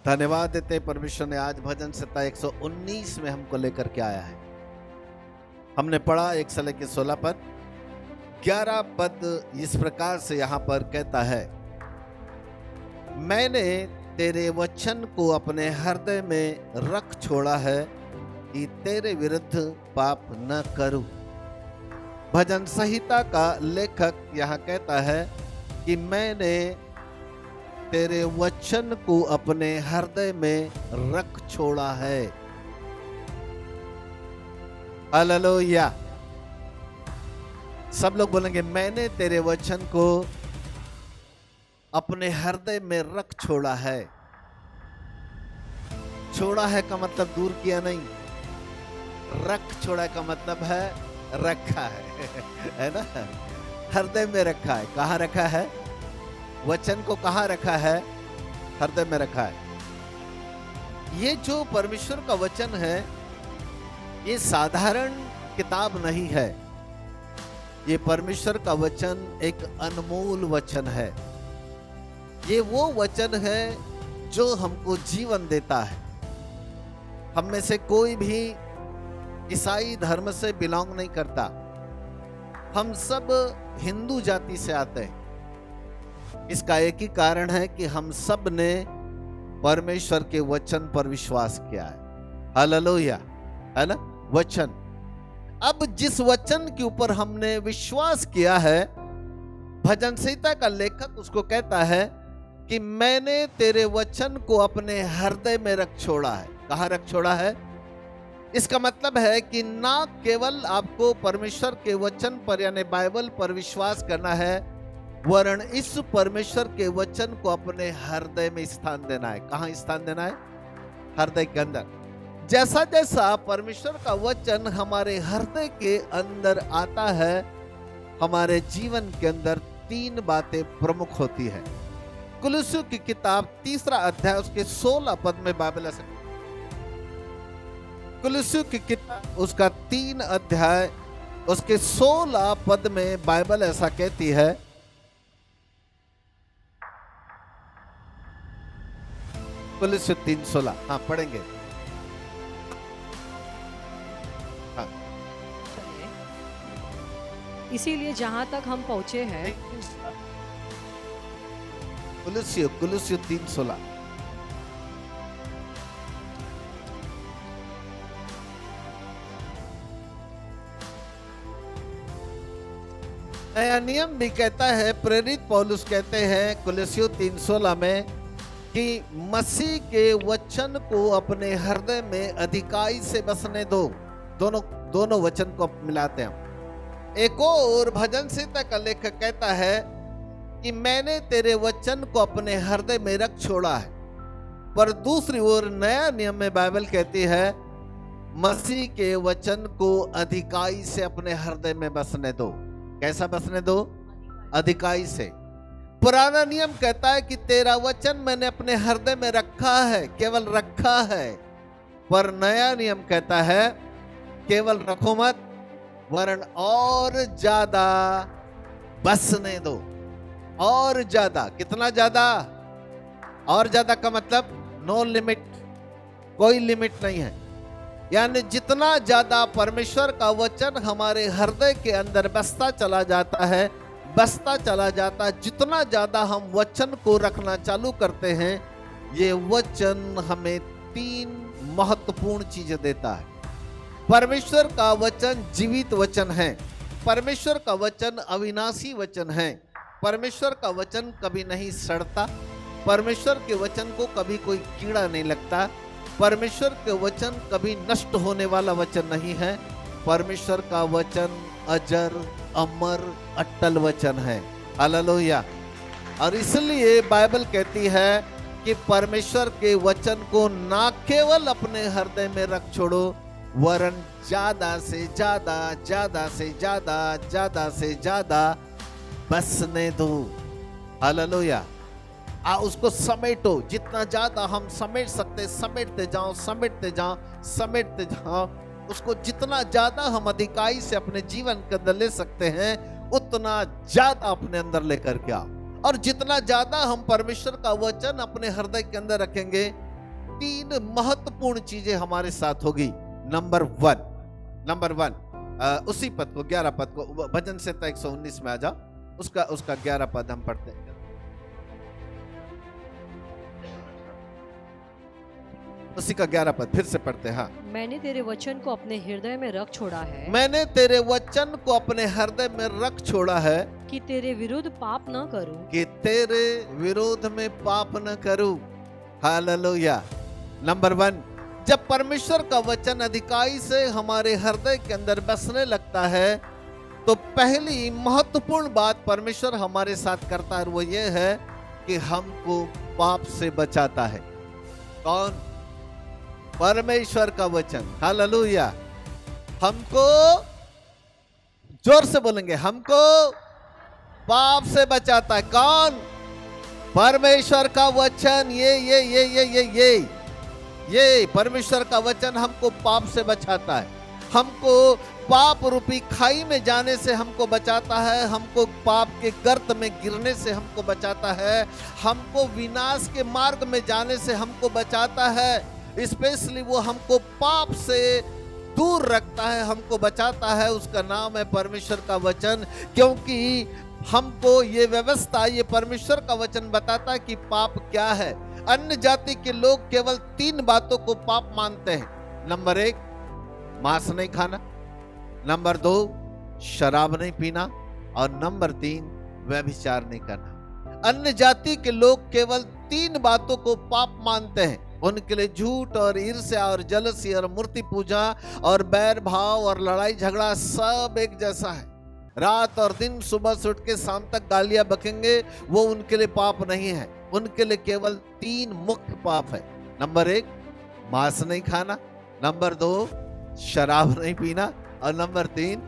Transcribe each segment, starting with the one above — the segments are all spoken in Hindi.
धन्यवाद देते परमेश्वर ने आज भजन संहिता 119 में हमको लेकर के आया है। हमने पढ़ा 1 से लेकर 16 पद, 11 पद इस प्रकार से यहाँ पर कहता है, मैंने तेरे वचन को अपने हृदय में रख छोड़ा है कि तेरे विरुद्ध पाप न करूं। भजन संहिता का लेखक यहाँ कहता है कि मैंने तेरे वचन को अपने हृदय में रख छोड़ा है। हालेलुया। सब लोग बोलेंगे, मैंने तेरे वचन को अपने हृदय में रख छोड़ा है। छोड़ा है का मतलब दूर किया नहीं, रख छोड़ा का मतलब है रखा है ना। हृदय में रखा है। कहाँ रखा है? वचन को कहाँ रखा है? हृदय में रखा है। ये जो परमेश्वर का वचन है, ये साधारण किताब नहीं है। ये परमेश्वर का वचन एक अनमोल वचन है। ये वो वचन है जो हमको जीवन देता है। हम में से कोई भी ईसाई धर्म से बिलोंग नहीं करता। हम सब हिंदू जाति से आते हैं। इसका एक ही कारण है कि हम सब ने परमेश्वर के वचन पर विश्वास किया है। हालेलुया, है ना। वचन, अब जिस वचन के ऊपर हमने विश्वास किया है, भजन संहिता का लेखक उसको कहता है कि मैंने तेरे वचन को अपने हृदय में रख छोड़ा है। कहाँ रख छोड़ा है? इसका मतलब है कि ना केवल आपको परमेश्वर के वचन पर यानी बाइबल पर विश्वास करना है, वरन इस परमेश्वर के वचन को अपने हृदय में स्थान देना है। कहाँ स्थान देना है? हृदय के अंदर। जैसा जैसा परमेश्वर का वचन हमारे हृदय के अंदर आता है, हमारे जीवन के अंदर 3 बातें प्रमुख होती है। कुलुस्सियों की किताब 3 अध्याय उसके 16 पद में बाइबल ऐसे, कुलुस्सियों की किताब उसका 3 अध्याय उसके 16 पद में बाइबल ऐसा कहती है, कुलुस्सियों 3:16। हाँ, पढ़ेंगे। हाँ। इसीलिए जहां तक हम पहुंचे हैं, कुलुस्सियों 3:16। नया नियम भी कहता है, प्रेरित पौलुस कहते हैं कुलुस्सियों 3:16 में कि मसीह के वचन को अपने हृदय में अधिकाई से बसने दो। दोनों वचन को मिलाते हैं। एक और भजन संहिता का लेखक कहता है कि मैंने तेरे वचन को अपने हृदय में रख छोड़ा है। पर दूसरी ओर नया नियम में बाइबल कहती है, मसीह के वचन को अधिकाई से अपने हृदय में बसने दो। कैसा बसने दो? अधिकाई से। पुराना नियम कहता है कि तेरा वचन मैंने अपने हृदय में रखा है, केवल रखा है। पर नया नियम कहता है, केवल रखो मत, वरन और ज्यादा बसने दो। और ज्यादा। कितना ज्यादा? और ज्यादा का मतलब नो लिमिट, कोई लिमिट नहीं है। यानी जितना ज्यादा परमेश्वर का वचन हमारे हृदय के अंदर बसता चला जाता है, बसता चला जाता है, जितना ज्यादा हम वचन को रखना चालू करते हैं, ये वचन हमें 3 महत्वपूर्ण चीजें देता है। परमेश्वर का वचन जीवित वचन है। परमेश्वर का वचन अविनाशी वचन है। परमेश्वर का वचन कभी नहीं सड़ता। परमेश्वर के वचन को कभी कोई कीड़ा नहीं लगता। परमेश्वर के वचन कभी नष्ट होने वाला वचन नहीं है। परमेश्वर का वचन अजर, अमर, अटल वचन है। हालेलुया। और इसलिए बाइबल कहती है कि परमेश्वर के वचन को ना केवल अपने हृदय में रख छोड़ो, वरन ज्यादा से ज्यादा, ज्यादा से ज्यादा, ज्यादा से ज्यादा बसने दो। हालेलुया। उसको समेटो। जितना ज्यादा हम समेट सकते, समेटते जाओ, समेटते जाओ, समेटते जाओ। उसको जितना ज्यादा हम अधिकाई से अपने जीवन के अंदर ले सकते हैं, उतना ज्यादा अपने अंदर लेकर के आओ। और जितना ज्यादा हम परमेश्वर का वचन अपने हृदय के अंदर रखेंगे, तीन महत्वपूर्ण चीजें हमारे साथ होगी। नंबर वन, उसी पद को 11 पद को भजन संहिता 119 में आ जाओ, उसका 11 पद हम पढ़ते हैं। उसी का 11 पद फिर से पढ़ते हैं। हाँ, मैंने तेरे वचन को अपने हृदय में रख छोड़ा है, मैंने तेरे वचन को अपने हृदय में रख छोड़ा है कि तेरे विरुद्ध पाप न करूं। कि तेरे विरोध में पाप न करूं। हालेलुया। नंबर 1, जब परमेश्वर का वचन अधिकाई से हमारे हृदय के अंदर बसने लगता है तो पहली महत्वपूर्ण बात परमेश्वर हमारे साथ करता है, वो ये है कि हमको पाप से बचाता है। कौन? परमेश्वर का वचन। हालेलुया। हमको, जोर से बोलेंगे, हमको पाप से बचाता है। कौन? परमेश्वर का वचन। ये परमेश्वर का वचन हमको पाप से बचाता है, हमको पाप रूपी खाई में जाने से हमको बचाता है, हमको पाप के गर्त में गिरने से हमको बचाता है, हमको विनाश के मार्ग में जाने से हमको बचाता है। स्पेशली वो हमको पाप से दूर रखता है, हमको बचाता है। उसका नाम है परमेश्वर का वचन, क्योंकि हमको ये व्यवस्था, ये परमेश्वर का वचन बताता है कि पाप क्या है। अन्य जाति के लोग केवल 3 बातों को पाप मानते हैं। नंबर 1, मांस नहीं खाना। नंबर 2, शराब नहीं पीना। और नंबर 3, व्यभिचार नहीं करना। अन्य जाति के लोग केवल 3 बातों को पाप मानते हैं। उनके लिए झूठ और ईर्ष्या और जलसी और मूर्ति पूजा और बैर भाव और लड़ाई झगड़ा सब एक जैसा है। रात और दिन, सुबह से उठ के शाम तक गालियां बकेंगे, वो उनके लिए पाप नहीं है। उनके लिए केवल 3 मुख्य पाप है। नंबर 1, मांस नहीं खाना। नंबर 2, शराब नहीं पीना। और नंबर 3,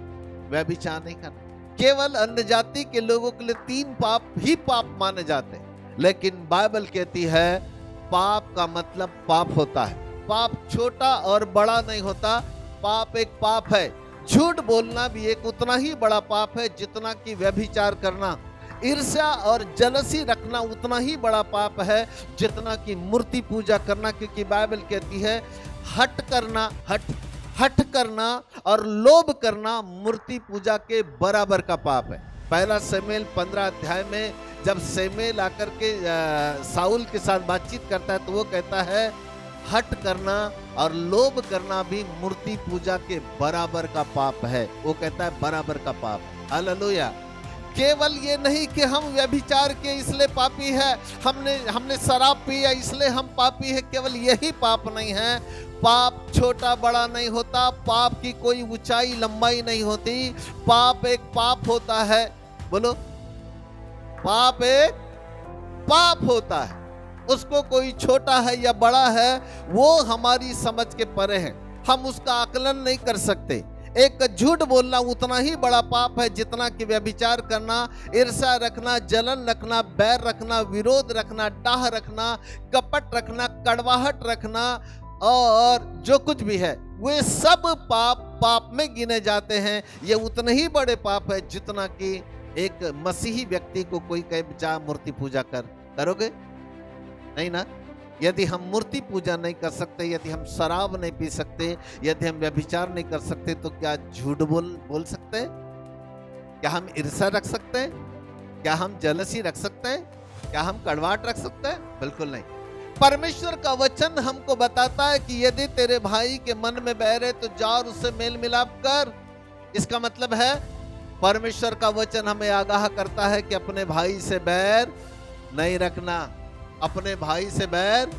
व्यभिचार नहीं करना। केवल अन्य जाति के लोगों के लिए 3 पाप ही पाप माने जाते हैं। लेकिन बाइबल कहती है पाप का मतलब पाप होता है। पाप छोटा और बड़ा नहीं होता, पाप एक पाप है। झूठ बोलना भी एक उतना ही बड़ा पाप है जितना कि व्यभिचार करना। ईर्ष्या और जलसी रखना उतना ही बड़ा पाप है जितना कि मूर्ति पूजा करना, क्योंकि बाइबल कहती है हट करना और लोभ करना मूर्ति पूजा के बराबर का पाप है। पहला शमूएल 15 अध्याय में जब शमूएल आकर के साउल के साथ बातचीत करता है तो वो कहता है हट करना और लोभ करना भी मूर्ति पूजा के बराबर का पाप है। वो कहता है बराबर का पाप। हालेलुया। केवल ये नहीं कि हम व्यभिचार के इसलिए पापी है, हमने शराब पिया इसलिए हम पापी है, केवल यही पाप नहीं है। पाप छोटा बड़ा नहीं होता, पाप की कोई ऊंचाई लंबाई नहीं होती। पाप एक पाप होता है। बोलो, पाप एक पाप होता है। उसको कोई छोटा है या बड़ा है वो हमारी समझ के परे है, हम उसका आकलन नहीं कर सकते। एक झूठ बोलना उतना ही बड़ा पाप है जितना कि व्यभिचार करना, ईर्ष्या रखना, जलन रखना, बैर रखना, विरोध रखना, डाह रखना, कपट रखना, कड़वाहट रखना और जो कुछ भी है वे सब पाप में गिने जाते हैं। ये उतने ही बड़े पाप है जितना कि एक मसीही व्यक्ति को कोई कहे जा मूर्ति पूजा करोगे? नहीं ना। यदि हम मूर्ति पूजा नहीं कर सकते, यदि हम शराब नहीं पी सकते, यदि हम व्यभिचार नहीं कर सकते, तो क्या झूठ बोल सकते हैं? क्या हम ईर्ष्या रख सकते हैं? क्या हम जलसी रख सकते हैं? क्या हम कड़वाहट रख सकते हैं? बिल्कुल नहीं। परमेश्वर का वचन हमको बताता है कि यदि तेरे भाई के मन में बैर है तो जा और उससे मेल मिलाप कर। इसका मतलब है परमेश्वर का वचन हमें आगाह करता है कि अपने भाई से बैर नहीं रखना, अपने भाई से बैर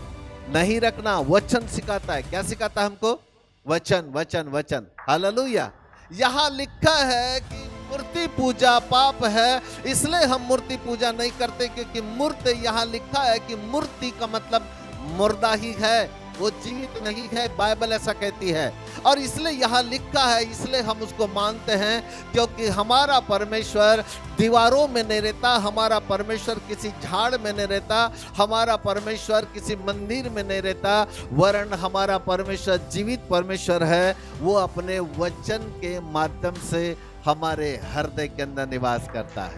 नहीं रखना। वचन सिखाता है। क्या सिखाता है हमको? वचन वचन वचन। हालेलुया। यहाँ लिखा है कि मूर्ति पूजा पाप है, इसलिए हम मूर्ति पूजा नहीं करते, क्योंकि मूर्ति, यहाँ लिखा है कि मूर्ति का मतलब मुर्दा ही है, वो जीवित नहीं है। बाइबल ऐसा कहती है। और इसलिए यहाँ लिखा है, इसलिए हम उसको मानते हैं, क्योंकि हमारा परमेश्वर दीवारों में नहीं रहता, हमारा परमेश्वर किसी झाड़ में नहीं रहता, हमारा परमेश्वर किसी मंदिर में नहीं रहता, वरन हमारा परमेश्वर जीवित परमेश्वर है। वो अपने वचन के माध्यम से हमारे हृदय के अंदर निवास करता है।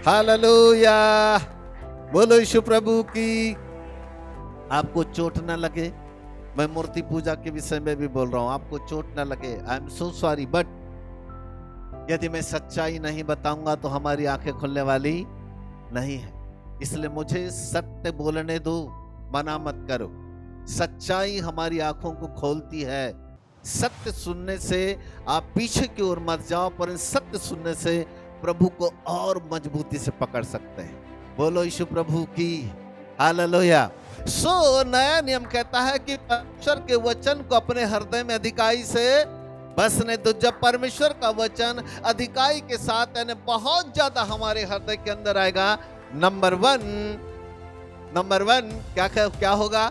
हालेलुया। बोलो यीशु प्रभु की। आपको चोट ना लगे, मैं मूर्ति पूजा के विषय में भी बोल रहा हूं, आपको चोट ना लगे, I am so sorry, but यदि मैं सच्चाई नहीं बताऊंगा तो हमारी आंखें खुलने वाली नहीं है। इसलिए मुझे सत्य बोलने दो, मना मत करो। सच्चाई हमारी आंखों को खोलती है। सत्य सुनने से आप पीछे की ओर मत जाओ, पर सत्य सुनने से प्रभु को और मजबूती से पकड़ सकते हैं। बोलो यीशु प्रभु की हालेलुया। सो नया नियम कहता है कि परमेश्वर के वचन को अपने हृदय में अधिकाई से बसने दो। जब परमेश्वर का वचन अधिकाई के साथ यानी बहुत ज्यादा हमारे हृदय के अंदर आएगा, नंबर वन क्या होगा?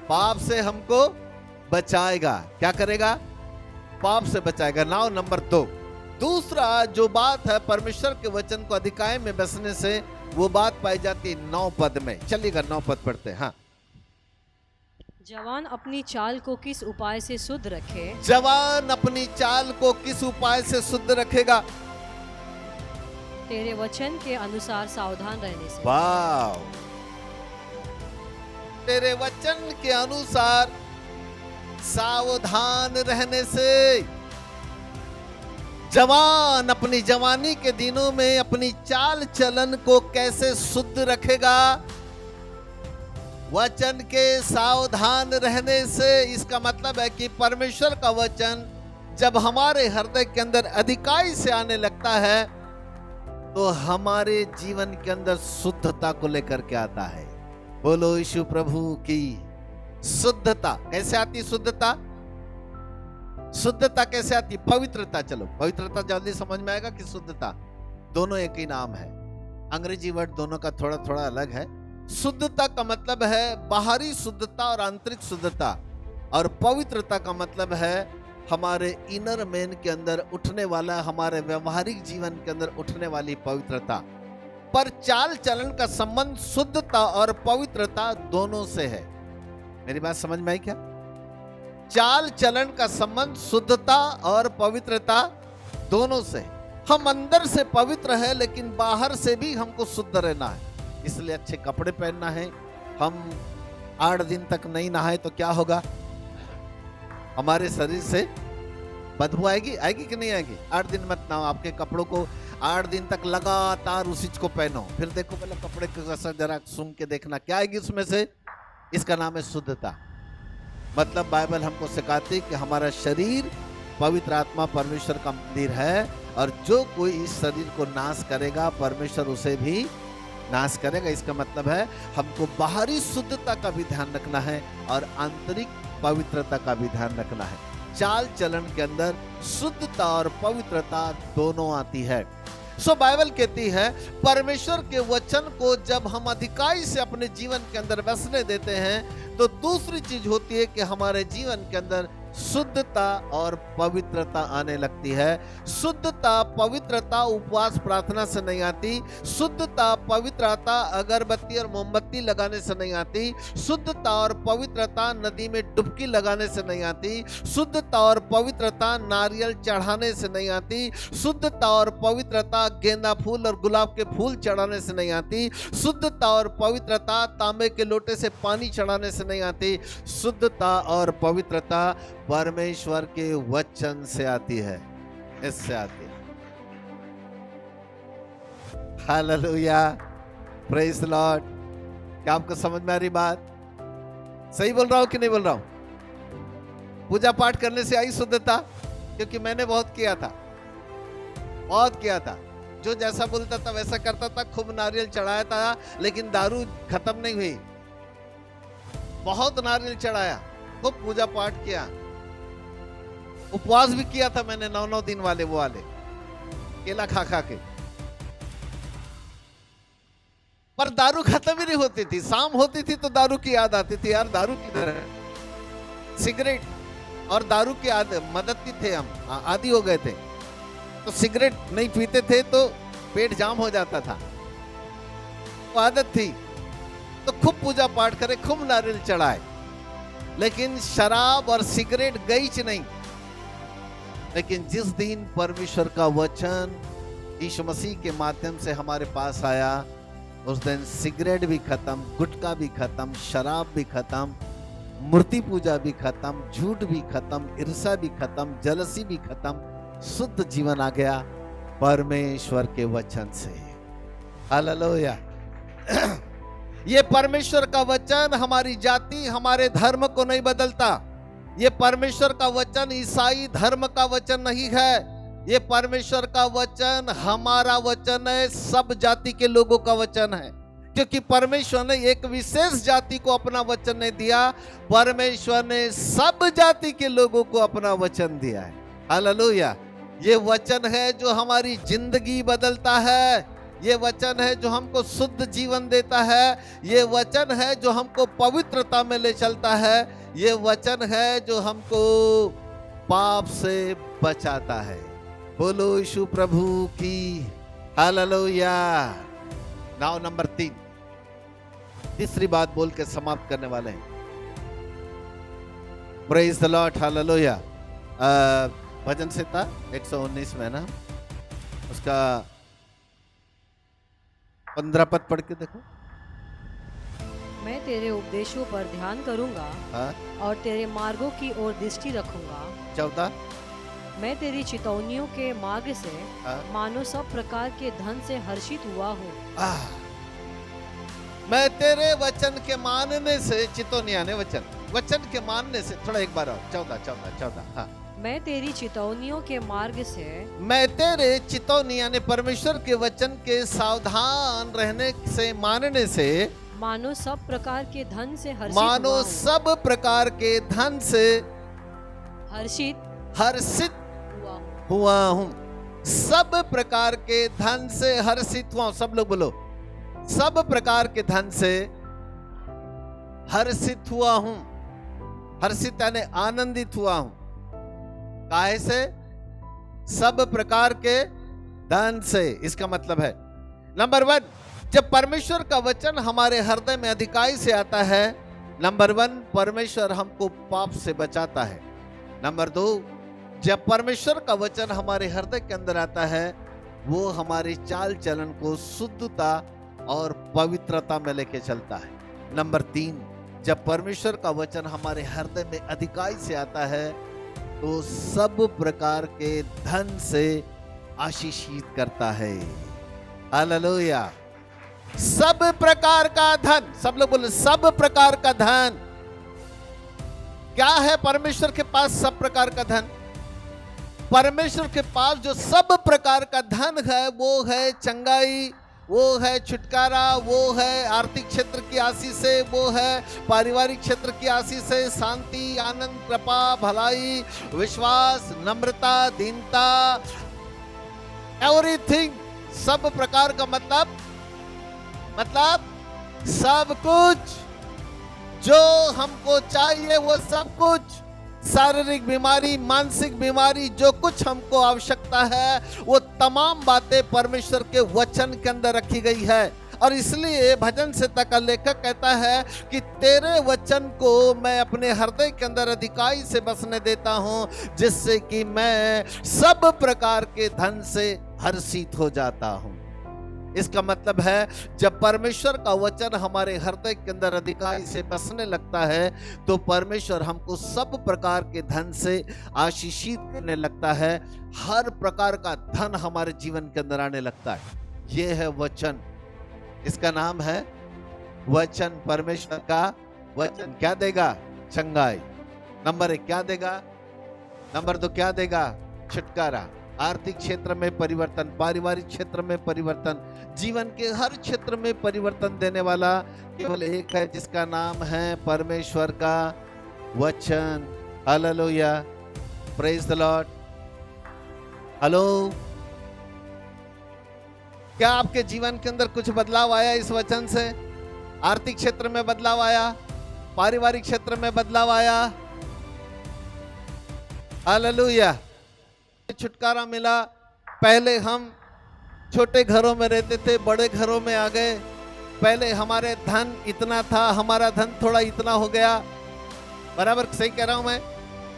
पाप से हमको बचाएगा। क्या करेगा? पाप से बचाएगा। नाउ नंबर 2, दूसरा जो बात है परमेश्वर के वचन को अधिकाई में बसने से, वो बात पाई जाती है 9 पद में। चलिएगा 9 पद पढ़ते हैं। हाँ, जवान अपनी चाल को किस उपाय से शुद्ध रखे? जवान अपनी चाल को किस उपाय से शुद्ध रखेगा? तेरे वचन के अनुसार सावधान रहने से। वाह, तेरे वचन के अनुसार सावधान रहने से। जवान अपनी जवानी के दिनों में अपनी चाल चलन को कैसे शुद्ध रखेगा? वचन के सावधान रहने से। इसका मतलब है कि परमेश्वर का वचन जब हमारे हृदय के अंदर अधिकाई से आने लगता है तो हमारे जीवन के अंदर शुद्धता को लेकर के आता है। बोलो यीशु प्रभु की। शुद्धता कैसे आती? शुद्धता कैसे आती? पवित्रता। चलो, पवित्रता जल्दी समझ में आएगा कि शुद्धता, दोनों एक ही नाम है। अंग्रेजी वर्ड दोनों का थोड़ा थोड़ा अलग है। शुद्धता का मतलब है बाहरी शुद्धता और आंतरिक शुद्धता, और पवित्रता का मतलब है हमारे इनर मैन के अंदर उठने वाला, हमारे व्यवहारिक जीवन के अंदर उठने वाली पवित्रता। पर चाल चलन का संबंध शुद्धता और पवित्रता दोनों से है। मेरी बात समझ में आई क्या? चाल चलन का संबंध शुद्धता और पवित्रता दोनों से है। हम अंदर से पवित्र है, लेकिन बाहर से भी हमको शुद्ध रहना है। इसलिए अच्छे कपड़े पहनना है। हम 8 दिन तक नहीं नहाए तो क्या होगा? हमारे शरीर से बदबू आएगी कि नहीं आएगी? 8 दिन मत नहाओ, आपके कपड़ों को 8 दिन तक लगातार उसी को पहनो, फिर देखो पहले कपड़े का असर जरा सूंघ के देखना, क्या आएगी उसमें से? इसका नाम है शुद्धता। मतलब बाइबल हमको सिखाती है कि हमारा शरीर पवित्र आत्मा परमेश्वर का मंदिर है, और जो कोई इस शरीर को नाश करेगा परमेश्वर उसे भी नाश करेगा। इसका मतलब है हमको बाहरी शुद्धता का भी ध्यान रखना है और आंतरिक पवित्रता का भी ध्यान रखना है। चाल चलन के अंदर शुद्धता और पवित्रता दोनों आती है। सो बाइबल कहती है परमेश्वर के वचन को जब हम अधिकाई से अपने जीवन के अंदर बसने देते हैं तो दूसरी चीज होती है कि हमारे जीवन के अंदर शुद्धता और पवित्रता आने लगती है। शुद्धता पवित्रता उपवास प्रार्थना से नहीं आती। शुद्धता पवित्रता अगरबत्ती और मोमबत्ती लगाने से नहीं आती। शुद्धता और पवित्रता नदी में डुबकी लगाने से नहीं आती। शुद्धता और पवित्रता नारियल चढ़ाने से नहीं आती। शुद्धता और पवित्रता गेंदा फूल और गुलाब के फूल चढ़ाने से नहीं आती। शुद्धता और पवित्रता तांबे के लोटे से पानी चढ़ाने से नहीं आती। शुद्धता और पवित्रता परमेश्वर के वचन से आती है, इससे आती है। Hallelujah, praise the Lord. क्या आपको समझ में आ रही बात? सही बोल रहा हूं कि नहीं बोल रहा हूं? पूजा पाठ करने से आई शुद्धता, क्योंकि मैंने बहुत किया था। जो जैसा बोलता था वैसा करता था, खूब नारियल चढ़ाया था, लेकिन दारू खत्म नहीं हुई। बहुत नारियल चढ़ाया, खूब पूजा पाठ किया, उपवास भी किया था मैंने 9-9 दिन वाले, वो वाले केला खा के, पर दारू खत्म ही नहीं होती थी। शाम होती थी तो दारू की याद आती थी, यार दारू किधर है? सिगरेट और दारू की मदद थे, हम आदी हो गए थे, तो सिगरेट नहीं पीते थे तो पेट जाम हो जाता था, वो आदत थी। तो खूब पूजा पाठ करे, खूब नारियल चढ़ाए, लेकिन शराब और सिगरेट गई नहीं। लेकिन जिस दिन परमेश्वर का वचन यीशु मसीह के माध्यम से हमारे पास आया, उस दिन सिगरेट भी खत्म, गुटखा भी खत्म, शराब भी खत्म, मूर्ति पूजा भी खत्म, झूठ भी खत्म, ईर्ष्या भी खत्म, जलसी भी खत्म। शुद्ध जीवन आ गया परमेश्वर के वचन से। हालेलुया। ये परमेश्वर का वचन हमारी जाति, हमारे धर्म को नहीं बदलता। ये परमेश्वर का वचन ईसाई धर्म का वचन नहीं है। ये परमेश्वर का वचन हमारा वचन है, सब जाति के लोगों का वचन है। क्योंकि परमेश्वर ने एक विशेष जाति को अपना वचन नहीं दिया, परमेश्वर ने सब जाति के लोगों को अपना वचन दिया है। हालेलुया। ये वचन है जो हमारी जिंदगी बदलता है। ये वचन है जो हमको शुद्ध जीवन देता है। ये वचन है जो हमको पवित्रता में ले चलता है। ये वचन है जो हमको पाप से बचाता है। बोलो यीशु प्रभु की। हालेलुया। नाउ नंबर 3, तीसरी बात बोल के समाप्त करने वाले हैं। Praise the Lord. हालेलुया। भजन संहिता 119 में ना, उसका 15 पद पढ़ के देखो। मैं तेरे उपदेशों पर ध्यान करूंगा और तेरे मार्गों की ओर दृष्टि रखूंगा। 14, मैं तेरी चितौनियों के मार्ग से मानो सब प्रकार के धन से हर्षित हुआ हूँ। मैं तेरे वचन के मानने से, चितौनिया ने वचन के मानने से, थोड़ा एक बार और 14। हाँ। मैं तेरी चितौनियों के मार्ग से, मैं तेरे चितौनिया ने परमेश्वर के वचन के सावधान रहने से, मानने से, मानो सब प्रकार के धन से हर्षित मानो हुआ हूँ। सब प्रकार के धन से हर्षित हुआ हूँ। सब प्रकार के धन से हर्षित हुआ हूँ। सब लोग बोलो, सब प्रकार के धन से हर्षित हुआ हूँ। हर्षित यानी आनंदित हुआ हूँ। काहे से? सब प्रकार के धन से। इसका मतलब है, नंबर 1, जब परमेश्वर का वचन हमारे हृदय में अधिकाई से आता है, नंबर 1, परमेश्वर हमको पाप से बचाता है। नंबर 2, जब परमेश्वर का वचन हमारे हृदय के अंदर आता है, वो हमारे चाल चलन को शुद्धता और पवित्रता में लेके चलता है। नंबर 3, जब परमेश्वर का वचन हमारे हृदय में अधिकाई से आता है, तो सब प्रकार के धन से आशीषित करता है। हालेलुया। सब प्रकार का धन। सब लोग बोले, सब प्रकार का धन। क्या है परमेश्वर के पास सब प्रकार का धन? परमेश्वर के पास जो सब प्रकार का धन है, वो है चंगाई, वो है छुटकारा, वो है आर्थिक क्षेत्र की आशीष है, वो है पारिवारिक क्षेत्र की आशीष है, शांति, आनंद, कृपा, भलाई, विश्वास, नम्रता, दीनता, एवरीथिंग। सब प्रकार का मतलब सब कुछ जो हमको चाहिए, वो सब कुछ। शारीरिक बीमारी, मानसिक बीमारी, जो कुछ हमको आवश्यकता है, वो तमाम बातें परमेश्वर के वचन के अंदर रखी गई है। और इसलिए भजन संहिता का लेखक कहता है कि तेरे वचन को मैं अपने हृदय के अंदर अधिकाई से बसने देता हूं, जिससे कि मैं सब प्रकार के धन से हर्षित हो जाता हूं। इसका मतलब है, जब परमेश्वर का वचन हमारे हृदय के अंदर अधिकाई से बसने लगता है, तो परमेश्वर हमको सब प्रकार के धन से आशीषित करने लगता है। हर प्रकार का धन हमारे जीवन के अंदर आने लगता है। यह है वचन। इसका नाम है वचन। परमेश्वर का वचन क्या देगा? चंगाई। नंबर 1 क्या देगा? नंबर 2 क्या देगा? छुटकारा। आर्थिक क्षेत्र में परिवर्तन, पारिवारिक क्षेत्र में परिवर्तन, जीवन के हर क्षेत्र में परिवर्तन देने वाला केवल एक है, जिसका नाम है परमेश्वर का वचन। Hallelujah. Praise the Lord. Hello, क्या आपके जीवन के अंदर कुछ बदलाव आया इस वचन से? आर्थिक क्षेत्र में बदलाव आया, पारिवारिक क्षेत्र में बदलाव आया। हालेलुया। छुटकारा मिला। पहले हम छोटे घरों में रहते थे, बड़े घरों में आ गए। पहले हमारे धन इतना था, हमारा धन थोड़ा इतना हो गया। बराबर सही कह रहा हूं मैं?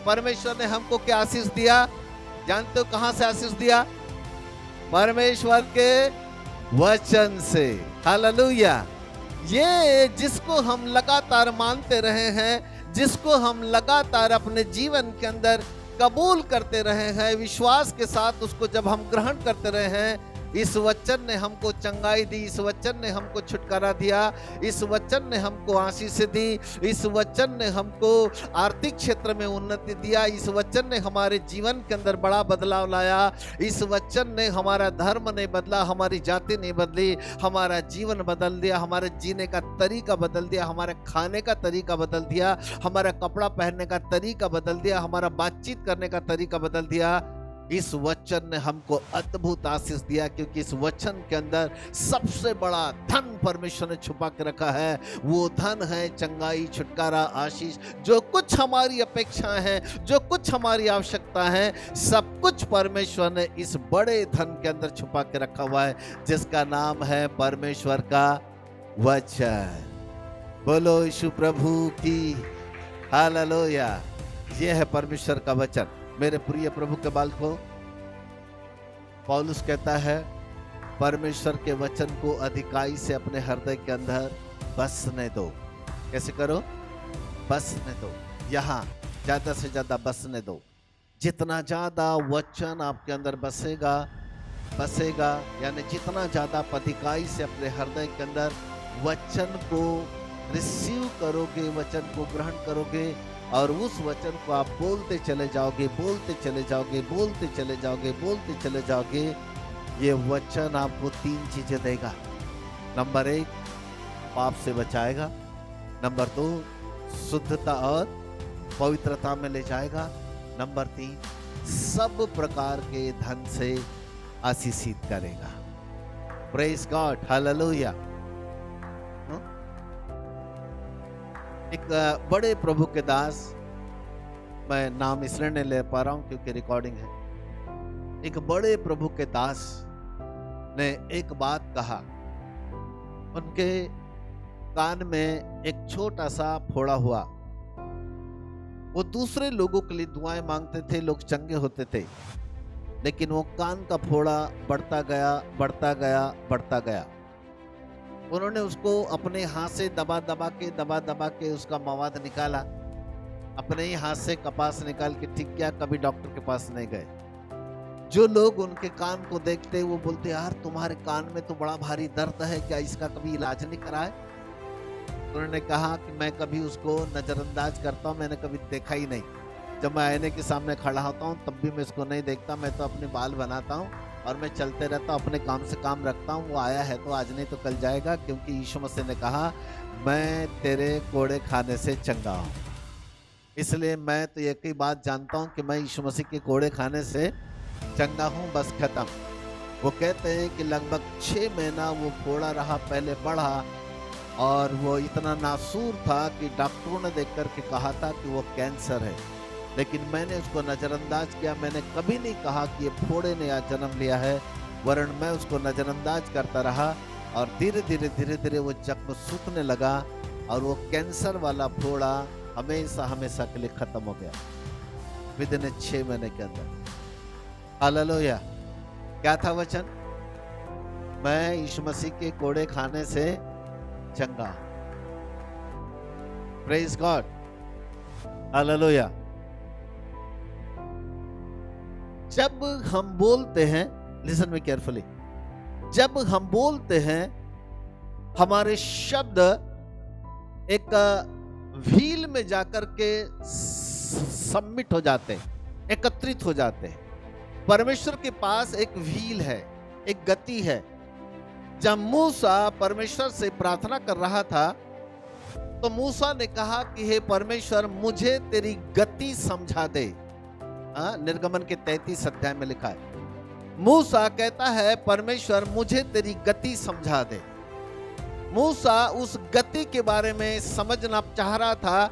परमेश्वर ने हमको क्या आशीष दिया? जानते हो कहां से आशीष दिया? परमेश्वर के वचन से। हालेलुया। ये जिसको हम लगातार मानते रहे हैं, जिसको हम लगातार अपने जीवन के अंदर कबूल करते रहे हैं, विश्वास के साथ उसको जब हम ग्रहण करते रहे हैं, इस वचन ने हमको चंगाई दी, इस वचन ने हमको छुटकारा दिया, इस वचन ने हमको आशीष दी, इस वचन ने हमको आर्थिक क्षेत्र में उन्नति दिया, इस वचन ने हमारे जीवन के अंदर बड़ा बदलाव लाया, इस वचन ने हमारा धर्म नहीं बदला, हमारी जाति नहीं बदली, हमारा जीवन बदल दिया, हमारे जीने का तरीका बदल दिया, हमारे खाने का तरीका बदल दिया, हमारा कपड़ा पहनने का तरीका बदल दिया, हमारा बातचीत करने का तरीका बदल दिया। इस वचन ने हमको अद्भुत आशीष दिया, क्योंकि इस वचन के अंदर सबसे बड़ा धन परमेश्वर ने छुपा के रखा है। वो धन है चंगाई, छुटकारा, आशीष। जो कुछ हमारी अपेक्षाएं हैं, जो कुछ हमारी आवश्यकता है, सब कुछ परमेश्वर ने इस बड़े धन के अंदर छुपा के रखा हुआ है, जिसका नाम है परमेश्वर का वचन। बोलो यीशु प्रभु की हालेलुया। यह है परमेश्वर का वचन। मेरे प्रिय प्रभु के बालकों, पौलुस कहता है परमेश्वर के वचन को अधिकाई से अपने हृदय के अंदर बसने दो। कैसे करो? बसने दो। यहाँ ज्यादा से ज्यादा बसने दो। जितना ज्यादा वचन आपके अंदर बसेगा, यानी जितना ज्यादा आप अधिकाई से अपने हृदय के अंदर वचन को रिसीव करोगे, वचन को ग्रहण करोगे, और उस वचन को आप बोलते चले जाओगे, बोलते चले जाओगे, बोलते चले जाओगे, बोलते चले जाओगे, ये वचन आपको 3 चीजें देगा। नंबर 1, पाप से बचाएगा। नंबर 2, शुद्धता और पवित्रता में ले जाएगा। नंबर 3, सब प्रकार के धन से आशीषित करेगा। Praise God, hallelujah. एक बड़े प्रभु के दास, मैं नाम इसलिए नहीं ले पा रहा हूं क्योंकि रिकॉर्डिंग है। एक बड़े प्रभु के दास ने एक बात कहा। उनके कान में एक छोटा सा फोड़ा हुआ। वो दूसरे लोगों के लिए दुआएं मांगते थे, लोग चंगे होते थे, लेकिन वो कान का फोड़ा बढ़ता गया, बढ़ता गया, बढ़ता गया। उन्होंने उसको अपने हाथ से दबा दबा के उसका मवाद निकाला, अपने ही हाथ से कपास निकाल के ठीक किया, कभी डॉक्टर के पास नहीं गए। जो लोग उनके कान को देखते वो बोलते, यार तुम्हारे कान में तो बड़ा भारी दर्द है, क्या इसका कभी इलाज नहीं कराए? उन्होंने कहा कि मैं कभी उसको नजरअंदाज करता हूँ, मैंने कभी देखा ही नहीं। जब मैं आईने के सामने खड़ा होता हूँ तब भी मैं इसको नहीं देखता, मैं तो अपने बाल बनाता हूँ और मैं चलते रहता हूँ, अपने काम से काम रखता हूँ। वो आया है तो आज नहीं तो कल जाएगा, क्योंकि यीशु मसीह ने कहा मैं तेरे कोड़े खाने से चंगा हूँ। इसलिए मैं तो एक ही बात जानता हूँ कि मैं यीशु मसीह के कोड़े खाने से चंगा हूँ, बस खत्म। वो कहते हैं कि लगभग 6 महीना वो फोड़ा रहा, पहले बढ़ा और वो इतना नासूर था कि डॉक्टरों ने देख कर के कहा था कि वो कैंसर है, लेकिन मैंने उसको नज़रअंदाज किया। मैंने कभी नहीं कहा कि ये फोड़े ने आज जन्म लिया है, वरन मैं उसको नज़रअंदाज करता रहा और धीरे धीरे वो जख्म सूखने लगा और वो कैंसर वाला फोड़ा हमेशा के लिए खत्म हो गया विदिन 6 महीने के अंदर। हालेलुया। क्या था वचन? मैं यीशु मसीह के कोड़े खाने से चंगा। Praise God, hallelujah. जब हम बोलते हैं, लिसन मी केयरफुली, जब हम बोलते हैं हमारे शब्द एक व्हील में जाकर के सबमिट हो जाते हैं, एकत्रित हो जाते हैं। परमेश्वर के पास एक व्हील है, एक गति है। जब मूसा परमेश्वर से प्रार्थना कर रहा था तो मूसा ने कहा कि हे परमेश्वर मुझे तेरी गति समझा दे। निर्गमन के 33 अध्याय में लिखा है। मूसा कहता है परमेश्वर मुझे तेरी गति समझा दे। मूसा उस गति के बारे में समझना चाह रहा था,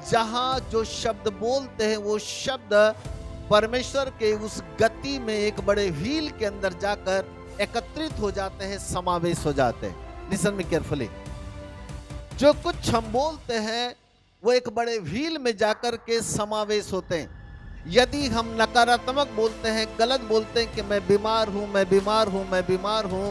जहां जो शब्द बोलते हैं वो शब्द परमेश्वर के उस गति में एक बड़े व्हील के अंदर जाकर एकत्रित हो जाते हैं, समावेश हो जाते हैं। लिसन मी केयरफुली, जो कुछ हम बोलते हैं वो एक बड़े व्हील में जाकर के समावेश होते हैं। यदि हम नकारात्मक बोलते हैं, गलत बोलते हैं कि मैं बीमार हूं, मैं बीमार हूं, मैं बीमार हूं,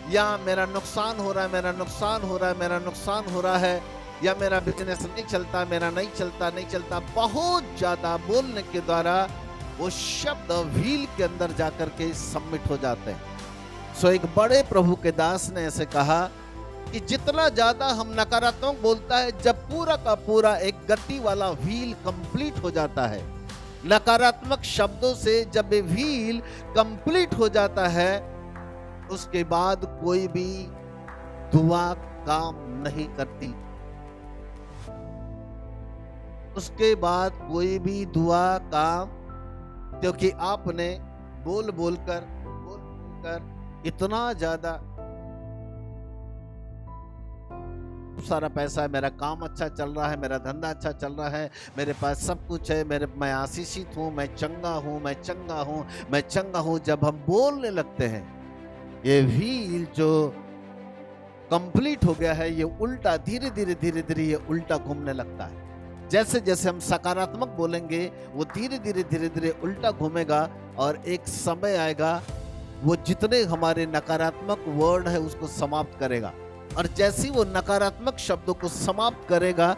या मेरा नुकसान हो रहा है, मेरा नुकसान हो रहा है, मेरा नुकसान हो रहा है, या मेरा बिजनेस नहीं चलता, मेरा नहीं चलता, बहुत ज्यादा बोलने के द्वारा वो शब्द व्हील के अंदर जाकर के सबमिट हो जाते हैं। सो एक बड़े प्रभु के दास ने ऐसे कहा कि जितना ज्यादा हम नकारात्मक बोलता है, जब पूरा का पूरा एक गति वाला व्हील कंप्लीट हो जाता है, नकारात्मक शब्दों से जब ये व्हील कंप्लीट हो जाता है, उसके बाद कोई भी दुआ काम नहीं करती। उसके बाद कोई भी दुआ काम, क्योंकि आपने बोल बोलकर इतना ज्यादा सारा पैसा है, मेरा काम अच्छा चल रहा है, मेरा धंधा अच्छा चल रहा है, मेरे पास सब कुछ है, मैं आशीषित हूं, मैं चंगा हूं, मैं चंगा हूं, मैं चंगा हूं। जब हम बोलने लगते हैं, ये व्हील जो कंप्लीट हो गया है, ये उल्टा धीरे धीरे ये उल्टा घूमने लगता है। जैसे जैसे हम सकारात्मक बोलेंगे, वो धीरे धीरे उल्टा घूमेगा, और एक समय आएगा वो जितने हमारे नकारात्मक वर्ड है उसको समाप्त करेगा, और जैसे वो नकारात्मक शब्दों को समाप्त करेगा,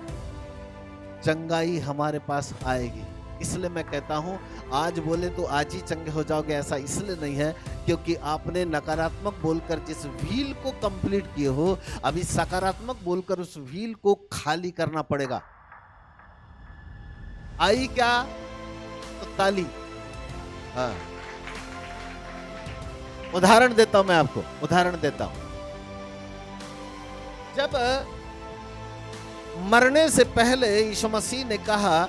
चंगाई हमारे पास आएगी। इसलिए मैं कहता हूं, आज बोले तो आज ही चंगे हो जाओगे, ऐसा इसलिए नहीं है क्योंकि आपने नकारात्मक बोलकर जिस व्हील को कंप्लीट किए हो, अभी सकारात्मक बोलकर उस व्हील को खाली करना पड़ेगा। आई क्या? तो ताली। हाँ, उदाहरण देता हूं, मैं आपको उदाहरण देता हूं। जब मरने से पहले यीशु मसीह ने कहा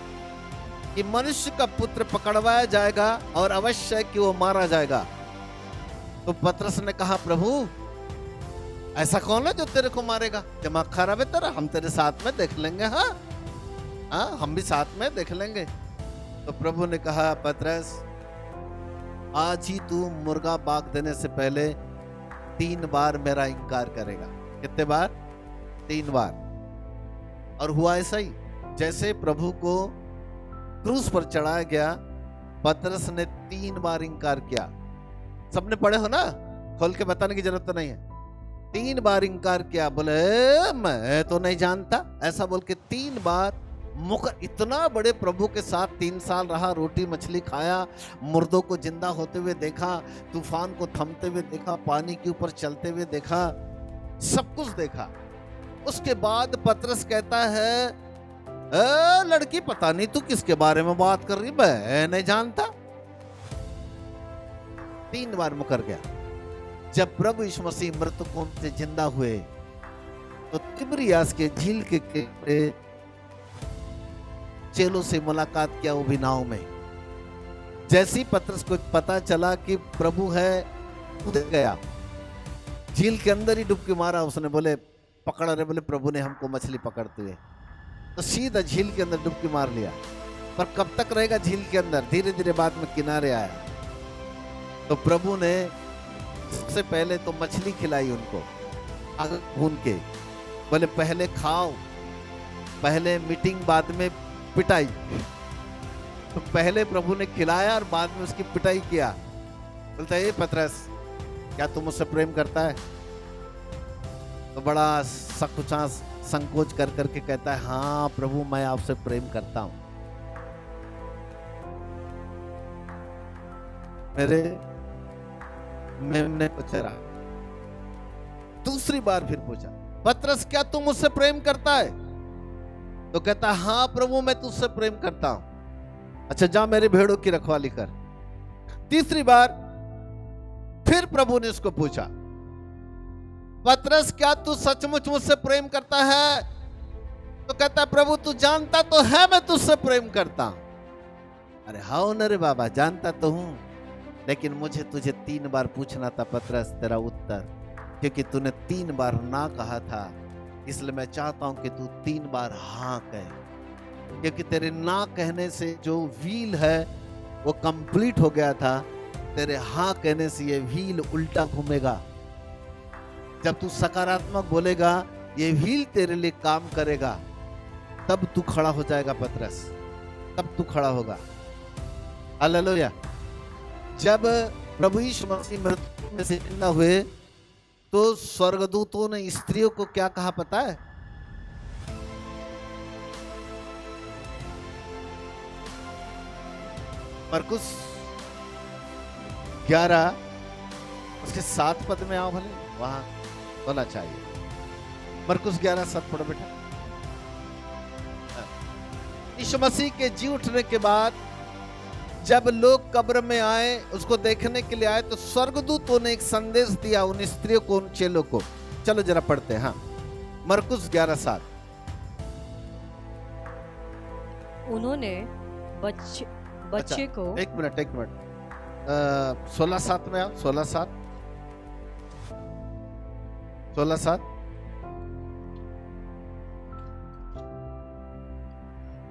कि मनुष्य का पुत्र पकड़वाया जाएगा और अवश्य कि वो मारा जाएगा, तो पतरस ने कहा, प्रभु ऐसा कौन है जो तेरे को मारेगा? दिमाग खराब है तेरा? हम तेरे साथ में देख लेंगे। हाँ हाँ, हम भी साथ में देख लेंगे। तो प्रभु ने कहा, पतरस आज ही तू मुर्गा बाग देने से पहले 3 बार मेरा इनकार करेगा। कितने बार? 3 बार। और हुआ ऐसा ही, जैसे प्रभु को क्रूस पर चढ़ाया गया, पतरस ने 3 बार इनकार किया। सबने पढ़े हो ना, खोल के बताने की जरूरत तो नहीं है। 3 बार इनकार किया, बोले मैं तो नहीं जानता, ऐसा बोल के 3 बार मुकर। इतना बड़े प्रभु के साथ 3 साल रहा, रोटी मछली खाया, मुर्दों को जिंदा होते हुए देखा, तूफान को थमते हुए देखा, पानी के ऊपर चलते हुए देखा, सब कुछ देखा। उसके बाद पतरस कहता है, लड़की पता नहीं तू किसके बारे में बात कर रही, मैं नहीं जानता। 3 बार मुकर गया। जब प्रभु यीशु मसीह मृतकों से जिंदा हुए, तो तिबरियास के झील के किनारे चेलों से मुलाकात किया, वो भी नाव में। जैसे ही पतरस को पता चला कि प्रभु है, उधर गया, झील के अंदर ही डुबकी मारा। उसने बोले पकड़ रहे, बोले प्रभु ने हमको मछली पकड़ते हुए, तो सीधा झील के अंदर डुबकी मार लिया। पर कब तक रहेगा झील के अंदर? धीरे धीरे बाद में किनारे आया। तो प्रभु ने सबसे पहले तो मछली खिलाई उनको, आग भून के। बोले पहले खाओ, पहले मीटिंग बाद में पिटाई। तो पहले प्रभु ने खिलाया और बाद में उसकी पिटाई किया। बोलता है, पतरस क्या तू मुझसे प्रेम करता है? तो बड़ा सकुचा संकोच कर करके कहता है, हाँ प्रभु मैं आपसे प्रेम करता हूं। मेरे मेमने को चरा। दूसरी बार फिर पूछा, पतरस क्या तू मुझसे प्रेम करता है? तो कहता, हाँ प्रभु मैं तुझसे प्रेम करता हूं। अच्छा जा मेरे भेड़ों की रखवाली कर। तीसरी बार फिर प्रभु ने उसको पूछा, पतरस क्या तू सचमुच मुझसे प्रेम करता है? तो कहता, प्रभु तू जानता तो है मैं तुझसे प्रेम करता हूं। अरे हाँ न रे बाबा, जानता तो हूं, लेकिन मुझे तुझे 3 बार पूछना था पतरस तेरा उत्तर, क्योंकि तूने 3 बार ना कहा था, इसलिए मैं चाहता हूं कि तू 3 बार हाँ कहे। क्योंकि तेरे ना कहने से जो व्हील है वो कंप्लीट हो गया था, तेरे हाँ कहने से ये व्हील उल्टा घूमेगा। जब तू सकारात्मक बोलेगा, ये व्हील तेरे लिए काम करेगा, तब तू खड़ा हो जाएगा पतरस, तब तू खड़ा होगा। हालेलुया। जब प्रभु यीशु मसीह मृत्यु में से जिंदा हुए, तो स्वर्गदूतों ने स्त्रियों को क्या कहा पता है? मरकुस 11 उसके 7 पद में आओ भले, वहां होना चाहिए। मरकुस 11:7 पढ़ो बेटा। यीशु मसीह के जी उठने के बाद जब लोग कब्र में आए, उसको देखने के लिए आए, तो स्वर्गदूतों ने एक संदेश दिया उन स्त्रियों को, उन चेलों को। चलो जरा पढ़ते हैं। हाँ, मरकुस 11:7। उन्होंने बच्चे को एक मिनट 16:7 में आओ। 16:7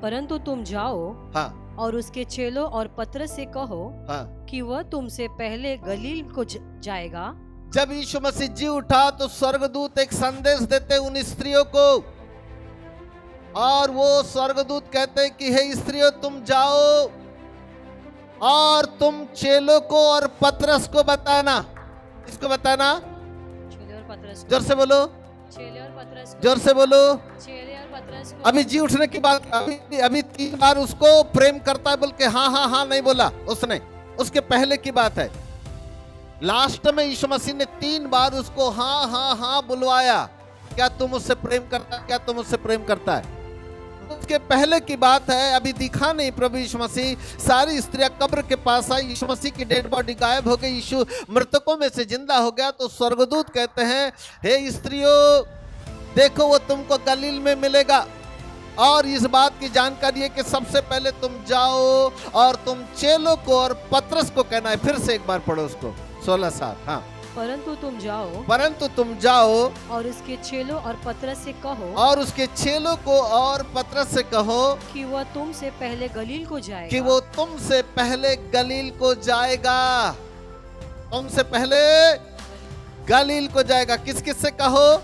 परंतु तुम जाओ हाँ और उसके चेलों और पतरस से कहो हाँ। कि वह तुमसे पहले गलील को जाएगा। जब यीशु मसीह जी उठा तो स्वर्गदूत एक संदेश देते उन स्त्रियों को, और वो स्वर्गदूत कहते कि हे स्त्रियों, तुम जाओ और तुम चेलों को और पतरस को बताना। इसको बताना, चेले और पतरस को, जोर से बोलो, चेले और पतरस को, जोर से बोलो। चेले और पतरस को। अभी जी उठने की बात, अभी 3 बार उसको प्रेम करता है बोल के हाँ हाँ हाँ नहीं बोला उसने, उसके पहले की बात है। लास्ट में यीशु मसीह ने 3 बार उसको हाँ हाँ हाँ बुलवाया, क्या तुम मुझसे प्रेम करता है, क्या तुम मुझसे प्रेम करता है। उसके पहले की बात है, अभी दिखा नहीं प्रभु यीशु मसीह। सारी स्त्रियां कब्र के पास आई, यीशु मसीह की डेड बॉडी गायब हो गई, यीशु मृतकों में से जिंदा हो गया। तो स्वर्गदूत कहते हैं, हे स्त्रियों, देखो वो तुमको गलील में मिलेगा, और इस बात की जानकारी है कि सबसे पहले तुम जाओ और तुम चेलों को और पतरस को कहना है। फिर से एक बार पढ़ो उसको, 16:7। हाँ, परंतु तुम जाओ और उसके चेलों और पतरस से कहो, और उसके चेलों को और पतरस से कहो कि वह तुमसे पहले गलील को जाएगा, कि वो तुमसे पहले गलील को जाएगा। तुमसे पहले गलील को जाएगा। किस किस से कहो?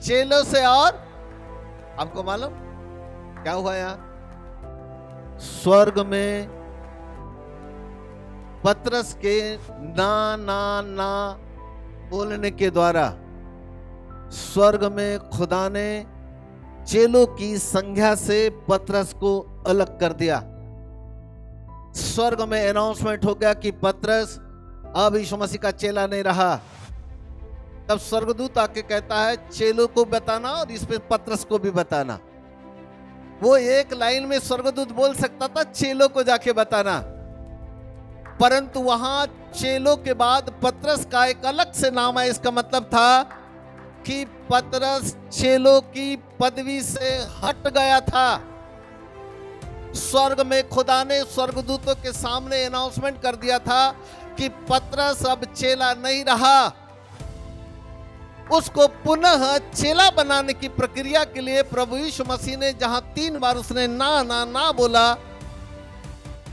चेलों से। और आपको मालूम क्या हुआ यहां? स्वर्ग में पतरस के ना ना ना बोलने के द्वारा स्वर्ग में खुदा ने चेलों की संख्या से पतरस को अलग कर दिया। स्वर्ग में अनाउंसमेंट हो गया कि पतरस अब यीशु मसीह का चेला नहीं रहा। तब स्वर्गदूत आके कहता है, चेलों को बताना और इस पे पतरस को भी बताना। वो एक लाइन में स्वर्गदूत बोल सकता था, चेलों को जाके बताना, परंतु वहां चेलों के बाद पतरस का एक अलग से नाम है। इसका मतलब था कि पतरस चेलों की पदवी से हट गया था। स्वर्ग में खुदा ने स्वर्गदूतों के सामने अनाउंसमेंट कर दिया था कि पतरस अब चेला नहीं रहा। उसको पुनः चेला बनाने की प्रक्रिया के लिए प्रभु यीशु मसीह ने जहां 3 बार उसने ना ना ना बोला,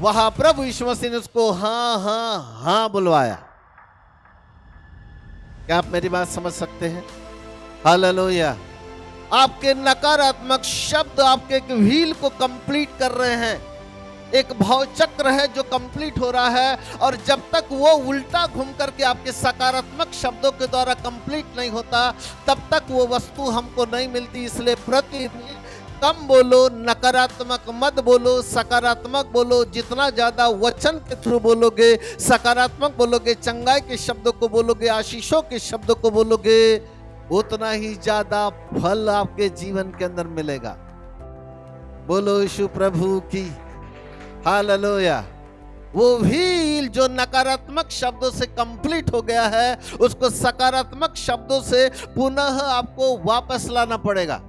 वहां प्रभु यीशु मसीह ने उसको हाँ हाँ हाँ बुलवाया। क्या आप मेरी बात समझ सकते हैं? हालेलुया। आपके नकारात्मक शब्द आपके एक व्हील को कंप्लीट कर रहे हैं। एक भाव चक्र है जो कंप्लीट हो रहा है, और जब तक वो उल्टा घूम करके आपके सकारात्मक शब्दों के द्वारा कंप्लीट नहीं होता, तब तक वो वस्तु हमको नहीं मिलती। इसलिए प्रतिदिन कम बोलो, नकारात्मक मत बोलो, सकारात्मक बोलो। जितना ज्यादा वचन के थ्रू बोलोगे, सकारात्मक बोलोगे, चंगाई के शब्दों को बोलोगे, आशीषों के शब्दों को बोलोगे, उतना ही ज्यादा फल आपके जीवन के अंदर मिलेगा। बोलो यीशु प्रभु की हालेलुया। वो व्हील जो नकारात्मक शब्दों से कंप्लीट हो गया है, उसको सकारात्मक शब्दों से पुनः आपको वापस लाना पड़ेगा।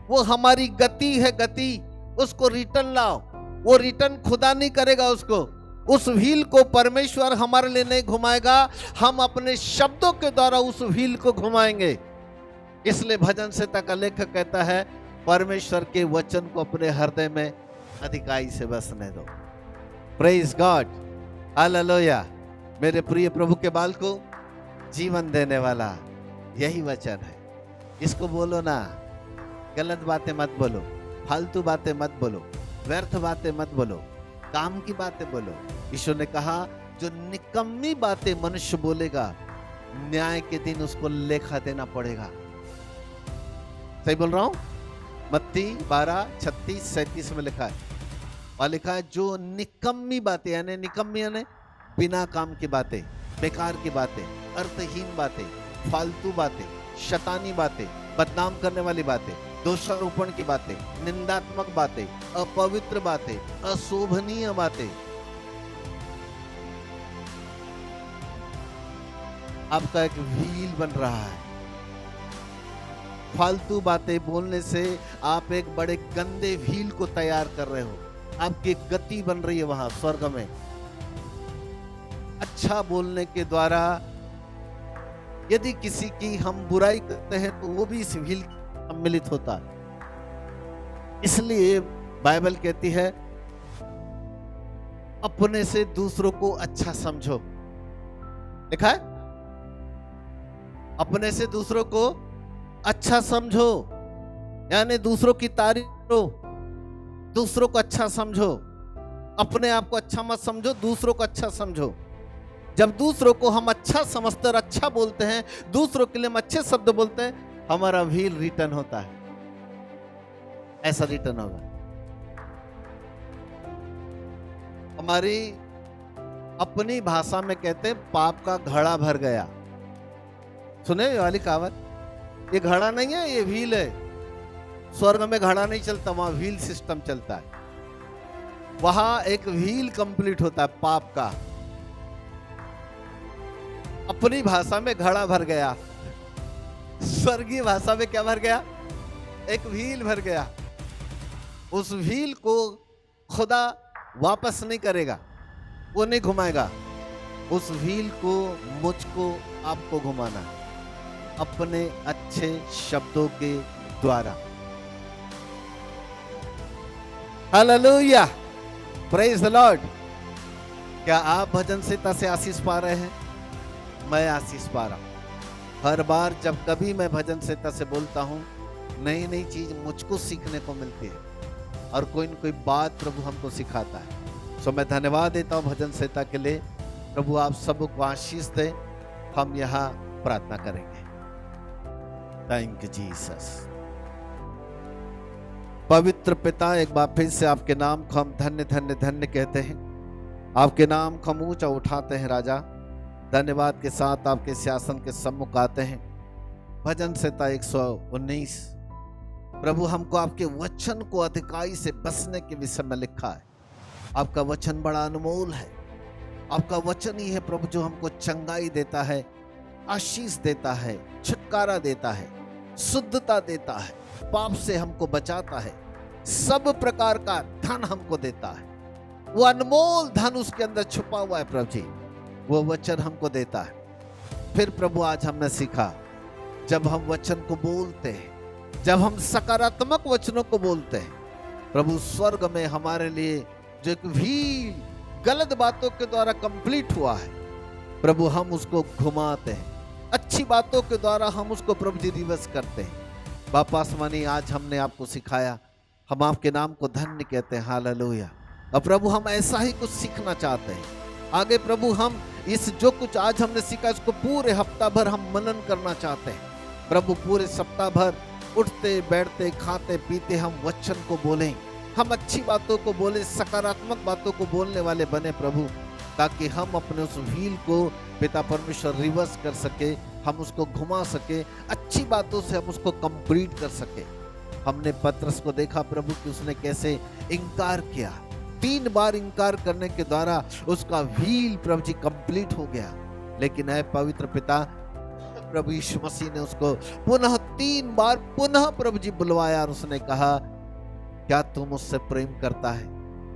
वो हमारी गति है, गति, उसको रिटर्न लाओ। वो रिटर्न खुदा नहीं करेगा उसको, उस व्हील को परमेश्वर हमारे लिए नहीं घुमाएगा, हम अपने शब्दों के द्वारा उस व्हील को घुमाएंगे। इसलिए भजन संहिता का लेखक कहता है, परमेश्वर के वचन को अपने हृदय में अधिकाई से बसने दो। Praise God, hallelujah. मेरे प्रिय प्रभु के बाल को जीवन देने वाला यही वचन है। इसको बोलो ना, गलत बातें मत बोलो, फालतू बातें मत बोलो, व्यर्थ बातें मत बोलो, काम की बातें बोलो। यीशु ने कहा, जो निकम्मी बातें मनुष्य बोलेगा न्याय के दिन उसको लेखा देना पड़ेगा। सही बोल रहा हूं? मत्ती 12:36-37 में लिखा है, और लिखा है जो निकम्मी बातें, यानी निकम्मी यानी बिना काम की बातें, बेकार की बातें, अर्थहीन बातें, फालतू बातें, शैतानी बातें, बदनाम करने वाली बातें, दोषारोपण की बातें, निंदात्मक बातें, अपवित्र बातें, अशोभनीय बातें, आपका एक व्हील बन रहा है। फालतू बातें बोलने से आप एक बड़े गंदे व्हील को तैयार कर रहे हो। आपकी गति बन रही है वहां स्वर्ग में। अच्छा बोलने के द्वारा यदि किसी की हम बुराई करते हैं तो वो भी इस व्हील सम्मिलित होता है। इसलिए बाइबल कहती है अपने से दूसरों को अच्छा समझो। लिखा है अपने से दूसरों को अच्छा समझो, यानी दूसरों की तारीफ करो, दूसरों को अच्छा समझो। अपने आप को अच्छा मत समझो, दूसरों को अच्छा समझो। जब दूसरों को हम अच्छा समझते और अच्छा बोलते हैं, दूसरों के लिए हम अच्छे शब्द बोलते हैं, हमारा व्हील रिटर्न होता है। ऐसा रिटर्न होगा। हमारी अपनी भाषा में कहते हैं पाप का घड़ा भर गया। सुने ये वाली कहावत? ये घड़ा नहीं है, ये व्हील है। स्वर्ग में घड़ा नहीं चलता, वहां व्हील सिस्टम चलता है। वहां एक व्हील कंप्लीट होता है पाप का। अपनी भाषा में घड़ा भर गया, स्वर्गीय भाषा में क्या भर गया? एक व्हील भर गया। उस व्हील को खुदा वापस नहीं करेगा, वो नहीं घुमाएगा। उस व्हील को मुझको आपको घुमाना है अपने अच्छे शब्दों के द्वारा। Hallelujah, praise the Lord. क्या आप भजन संहिता से आशीष पा रहे हैं? मैं आशीष पा रहा हूं। हर बार जब कभी मैं भजन संहिता से बोलता हूं, नई नई चीज मुझको सीखने को मिलती है और कोई न कोई बात प्रभु हमको सिखाता है। सो मैं धन्यवाद देता हूं भजन संहिता के लिए। प्रभु आप सबको आशीष दे। हम यहां प्रार्थना करेंगे। Thank you Jesus. पवित्र पिता, एक बार फिर से आपके नाम को हम धन्य धन्य धन्य कहते हैं। आपके नाम को हम ऊंचा उठाते हैं राजा। धन्यवाद के साथ आपके सिंहासन के सम्मुख आते हैं। भजन संहिता 119। प्रभु हमको आपके वचन को अधिकाई से बसने के विषय में लिखा है। आपका वचन बड़ा अनमोल है। आपका वचन ही है प्रभु जो हमको चंगाई देता है, आशीष देता है, छुटकारा देता है, शुद्धता देता है, पाप से हमको बचाता है, सब प्रकार का धन हमको देता है। वो अनमोल धन उसके अंदर छुपा हुआ है प्रभु जी, वो वचन हमको देता है। फिर प्रभु आज हमने सीखा, जब हम वचन को बोलते हैं, जब हम सकारात्मक वचनों को बोलते हैं, प्रभु स्वर्ग में हमारे लिए जो एक व्हील गलत बातों के द्वारा कंप्लीट हुआ है, प्रभु हम उसको घुमाते हैं। अच्छी बातों के द्वारा हम उसको प्रभु जी रिवर्स करते हैं। बापा आसमानी, आज हमने आपको सिखाया, हम आपके नाम को धन्य कहते हैं। हालेलुया। और प्रभु हम ऐसा ही कुछ सीखना चाहते हैं आगे। प्रभु हम इस जो कुछ आज हमने सीखा, इसको पूरे हफ्ता भर हम मनन करना चाहते हैं। प्रभु पूरे सप्ताह भर उठते बैठते खाते पीते हम वचन को बोलें, हम अच्छी बातों को बोले, सकारात्मक बातों को बोलने वाले बने प्रभु, ताकि हम अपने उस व्हील को पिता परमेश्वर रिवर्स कर सके, हम उसको घुमा सके, अच्छी बातों से हम उसको कंप्लीट कर सके। हमने पतरस को देखा प्रभु कि उसने कैसे इनकार किया। 3 बार इनकार करने के द्वारा उसका व्हील प्रभु जी कंप्लीट हो गया। लेकिन है पवित्र पिता, प्रभु यीशु मसीह ने उसको पुनः 3 बार पुनः प्रभु जी बुलवाया और उसने कहा, क्या तू मुझसे प्रेम करता है?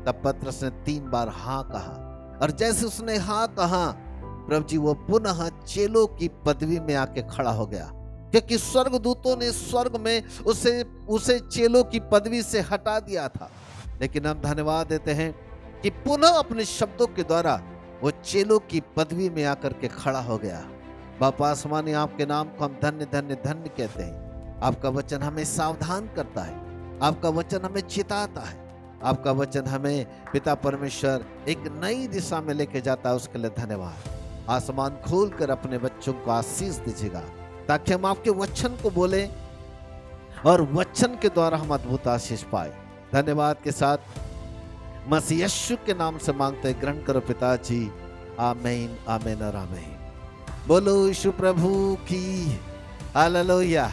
तब पतरस ने 3 बार हाँ कहा, और जैसे उसने हाँ कहा प्रभु जी वो पुनः चेलों की पदवी में आके खड़ा हो गया, क्योंकि स्वर्गदूतों ने स्वर्ग में उसे चेलों की पदवी से हटा दिया था। लेकिन हम धन्यवाद देते हैं कि पुनः अपने शब्दों के द्वारा वो चेलों की पदवी में आकर के खड़ा हो गया। बापा आसमानी, आपके नाम को हम धन्य धन्य धन्य कहते हैं। आपका वचन हमें सावधान करता है, आपका वचन हमें चिताता है, आपका वचन हमें पिता परमेश्वर एक नई दिशा में लेके जाता है। उसके लिए धन्यवाद। आसमान खोलकर अपने बच्चों को आशीष दीजिएगा, ताकि हम आपके वचन को बोले और वचन के द्वारा हम अद्भुत आशीष पाए। धन्यवाद के साथ मसीह यीशु के नाम से मांगते ग्रहण करो पिताजी, आमीन आमीन और आमीन। बोलो यीशु प्रभु की हालेलुया।